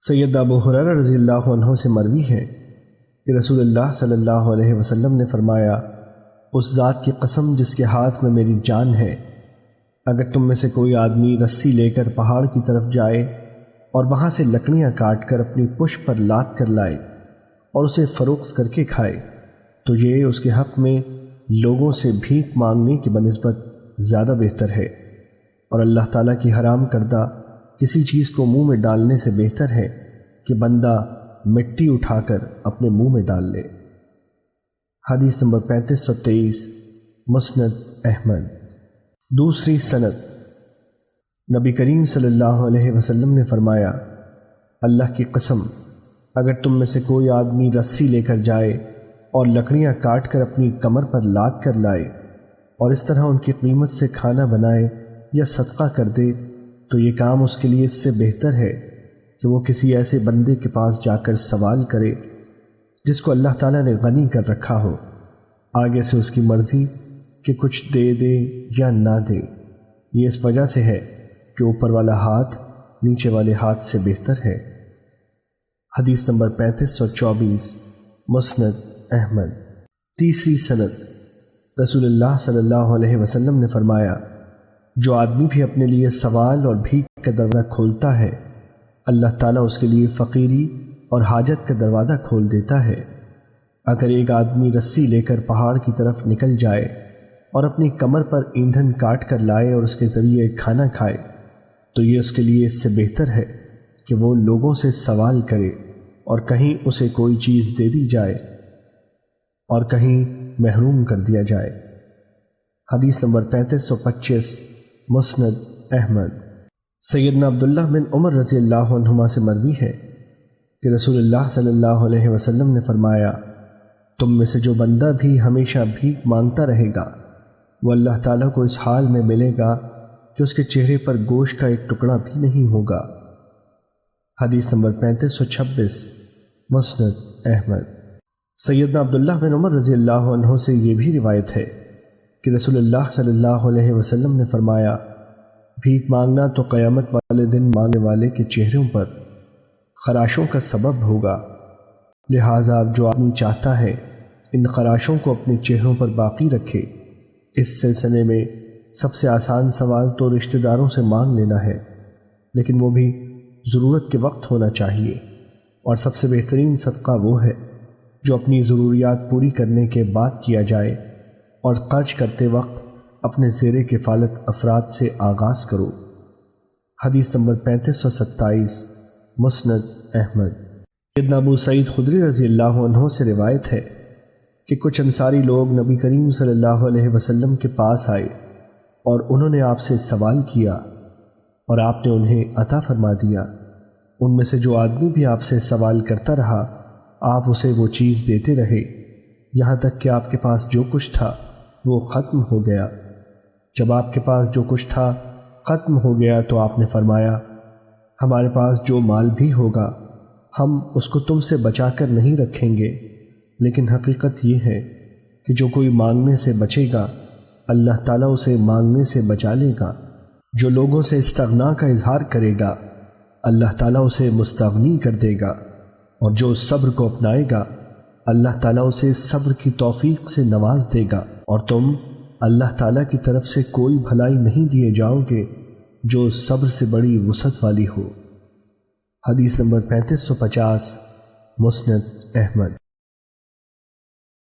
سید ابو ہریرہ رضی اللہ عنہ سے مروی ہے کہ رسول اللہ صلی اللہ علیہ وسلم نے فرمایا، اس ذات کی قسم جس کے ہاتھ میں میری جان ہے، اگر تم میں سے کوئی آدمی رسی لے کر پہاڑ کی طرف جائے اور وہاں سے لکڑیاں کاٹ کر اپنی پشت پر لاد کر لائے اور اسے فروخت کر کے کھائے تو یہ اس کے حق میں لوگوں سے بھیک مانگنے کی بنسبت زیادہ بہتر ہے، اور اللہ تعالیٰ کی حرام کردہ کسی چیز کو منہ میں ڈالنے سے بہتر ہے کہ بندہ مٹی اٹھا کر اپنے منہ میں ڈال لے۔ حدیث نمبر 3523 مسند احمد۔ دوسری سند، نبی کریم صلی اللہ علیہ وسلم نے فرمایا، اللہ کی قسم اگر تم میں سے کوئی آدمی رسی لے کر جائے اور لکڑیاں کاٹ کر اپنی کمر پر لاد کر لائے اور اس طرح ان کی قیمت سے کھانا بنائے یا صدقہ کر دے تو یہ کام اس کے لیے اس سے بہتر ہے کہ وہ کسی ایسے بندے کے پاس جا کر سوال کرے جس کو اللہ تعالیٰ نے غنی کر رکھا ہو، آگے سے اس کی مرضی کہ کچھ دے دے یا نہ دے۔ یہ اس وجہ سے ہے کہ اوپر والا ہاتھ نیچے والے ہاتھ سے بہتر ہے۔ حدیث نمبر 3524 مسند احمد۔ تیسری سند، رسول اللہ صلی اللہ علیہ وسلم نے فرمایا، جو آدمی بھی اپنے لیے سوال اور بھیک کا دروازہ کھولتا ہے، اللہ تعالیٰ اس کے لیے فقیری اور حاجت کا دروازہ کھول دیتا ہے۔ اگر ایک آدمی رسی لے کر پہاڑ کی طرف نکل جائے اور اپنی کمر پر ایندھن کاٹ کر لائے اور اس کے ذریعے کھانا کھائے تو یہ اس کے لیے اس سے بہتر ہے کہ وہ لوگوں سے سوال کرے اور کہیں اسے کوئی چیز دے دی جائے اور کہیں محروم کر دیا جائے۔ حدیث نمبر 3525 مسند احمد۔ سیدنا عبداللہ بن عمر رضی اللہ عنہما سے مروی ہے کہ رسول اللہ صلی اللہ علیہ وسلم نے فرمایا، تم میں سے جو بندہ بھی ہمیشہ بھیک مانگتا رہے گا وہ اللہ تعالیٰ کو اس حال میں ملے گا کہ اس کے چہرے پر گوشت کا ایک ٹکڑا بھی نہیں ہوگا۔ حدیث نمبر 3526 مسند احمد۔ سیدنا عبداللہ بن عمر رضی اللہ عنہ سے یہ بھی روایت ہے کہ رسول اللہ صلی اللہ علیہ وسلم نے فرمایا، بھیک مانگنا تو قیامت والے دن مانگنے والے کے چہروں پر خراشوں کا سبب ہوگا، لہٰذا جو آدمی چاہتا ہے ان خراشوں کو اپنے چہروں پر باقی رکھے، اس سلسلے میں سب سے آسان سوال تو رشتہ داروں سے مانگ لینا ہے، لیکن وہ بھی ضرورت کے وقت ہونا چاہیے، اور سب سے بہترین صدقہ وہ ہے جو اپنی ضروریات پوری کرنے کے بعد کیا جائے، اور خرچ کرتے وقت اپنے زیر کفالت افراد سے آغاز کرو۔ حدیث نمبر 3527 مسند احمد۔ سیدنا ابو سعید خدری رضی اللہ عنہ سے روایت ہے کہ کچھ انصاری لوگ نبی کریم صلی اللہ علیہ وسلم کے پاس آئے اور انہوں نے آپ سے سوال کیا اور آپ نے انہیں عطا فرما دیا۔ ان میں سے جو آدمی بھی آپ سے سوال کرتا رہا آپ اسے وہ چیز دیتے رہے یہاں تک کہ آپ کے پاس جو کچھ تھا وہ ختم ہو گیا۔ جب آپ کے پاس جو کچھ تھا ختم ہو گیا تو آپ نے فرمایا، ہمارے پاس جو مال بھی ہوگا ہم اس کو تم سے بچا کر نہیں رکھیں گے، لیکن حقیقت یہ ہے کہ جو کوئی مانگنے سے بچے گا اللہ تعالیٰ اسے مانگنے سے بچا لے گا، جو لوگوں سے استغنا کا اظہار کرے گا اللہ تعالیٰ اسے مستغنی کر دے گا، اور جو صبر کو اپنائے گا اللہ تعالیٰ اسے صبر کی توفیق سے نواز دے گا، اور تم اللہ تعالیٰ کی طرف سے کوئی بھلائی نہیں دیے جاؤ گے جو صبر سے بڑی وسعت والی ہو۔ حدیث نمبر 3550 مسند احمد۔